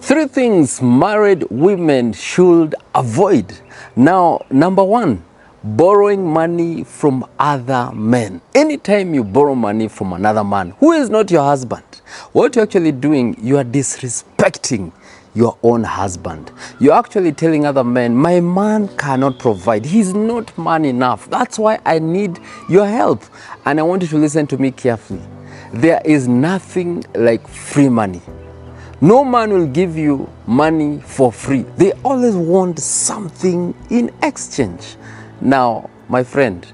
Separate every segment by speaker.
Speaker 1: Three things married women should avoid. Now, number one, borrowing money from other men. Anytime you borrow money from another man who is not your husband, what you're actually doing, you are disrespecting your own husband. You're actually telling other men, my man cannot provide. He's not man enough. That's why I need your help. And I want you to listen to me carefully. There is nothing like free money. No man will give you money for free. They always want something in exchange. Now, my friend,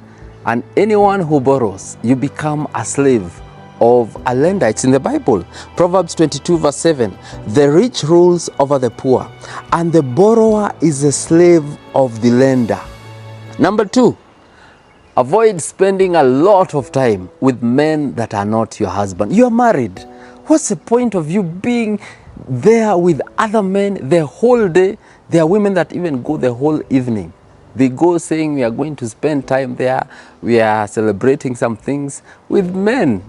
Speaker 1: and anyone who borrows, you become a slave of a lender. It's in the Bible. Proverbs 22 verse 7. The rich rules over the poor, and the borrower is a slave of the lender. Number two, avoid spending a lot of time with men that are not your husband. You are married. What's the point of you being there with other men the whole day? There are women that even go the whole evening. They go saying we are going to spend time there. We are celebrating some things with men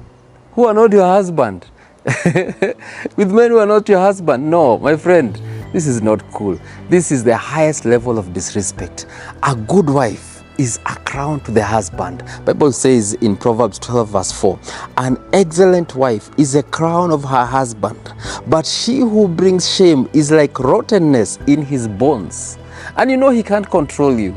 Speaker 1: who are not your husband. With men who are not your husband. No, my friend, this is not cool. This is the highest level of disrespect. A good wife is a crown to the husband. Bible says in Proverbs 12 verse 4, an excellent wife is a crown of her husband, but she who brings shame is like rottenness in his bones. And you know he can't control you.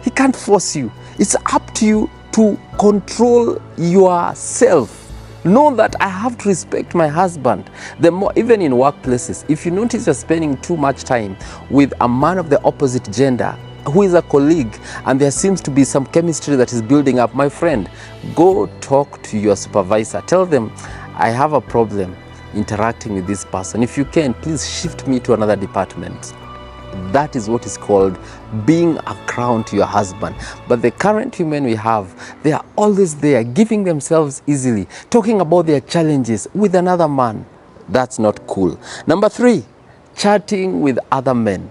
Speaker 1: He can't force you. It's up to you to control yourself. Know that I have to respect my husband. The more, even in workplaces, if you notice you're spending too much time with a man of the opposite gender who is a colleague, and there seems to be some chemistry that is building up, my friend, go talk to your supervisor. Tell them, I have a problem interacting with this person. If you can, please shift me to another department. That is what is called being a crown to your husband. But the current women we have, they are always there, giving themselves easily, talking about their challenges with another man. That's not cool. Number three, chatting with other men.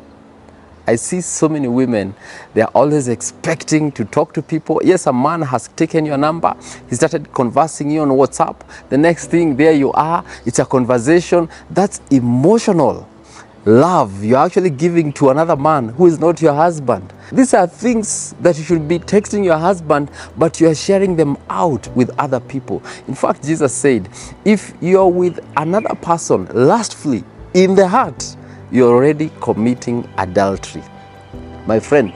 Speaker 1: I see so many women, they're always expecting to talk to people. Yes, a man has taken your number. He started conversing you on WhatsApp. The next thing, there you are. It's a conversation. That's emotional love you're actually giving to another man who is not your husband. These are things that you should be texting your husband, but you are sharing them out with other people. In fact, Jesus said, if you're with another person lustfully in the heart, you're already committing adultery. My friend,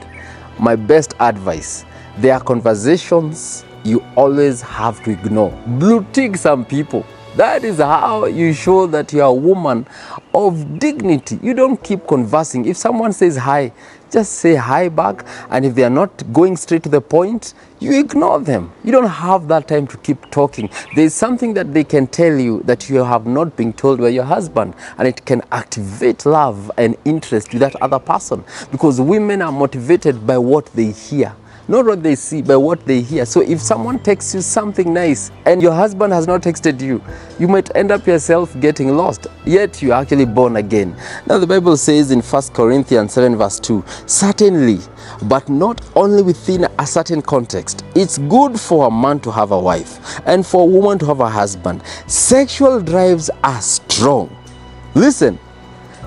Speaker 1: my best advice, there are conversations you always have to ignore. Blue tick some people. That is how you show that you are a woman of dignity. You don't keep conversing. If someone says hi, just say hi back. And if they are not going straight to the point, you ignore them. You don't have that time to keep talking. There is something that they can tell you that you have not been told by your husband, and it can activate love and interest to that other person, because women are motivated by what they hear, not what they see, by what they hear. So if someone texts you something nice and your husband has not texted you, you might end up yourself getting lost, yet you're actually born again. Now the Bible says in 1 Corinthians 7 verse 2, certainly, but not only within a certain context. It's good for a man to have a wife and for a woman to have a husband. Sexual drives are strong. Listen.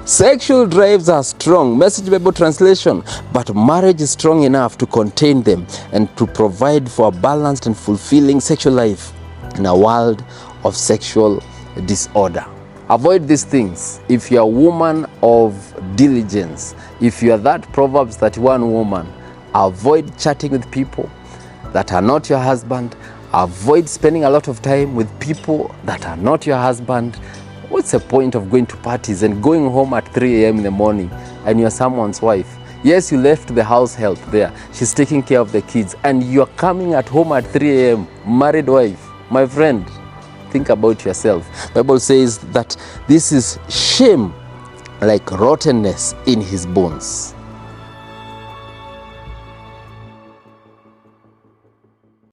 Speaker 1: Sexual drives are strong, Message Bible translation, but marriage is strong enough to contain them and to provide for a balanced and fulfilling sexual life in a world of sexual disorder. Avoid these things. If you're a woman of diligence, if you are that Proverbs 31 woman, avoid chatting with people that are not your husband. Avoid spending a lot of time with people that are not your husband. What's the point of going to parties and going home at 3 a.m. in the morning and you're someone's wife? Yes, you left the house help there. She's taking care of the kids, and you're coming at home at 3 a.m. married wife. My friend, think about yourself. Bible says that this is shame like rottenness in his bones.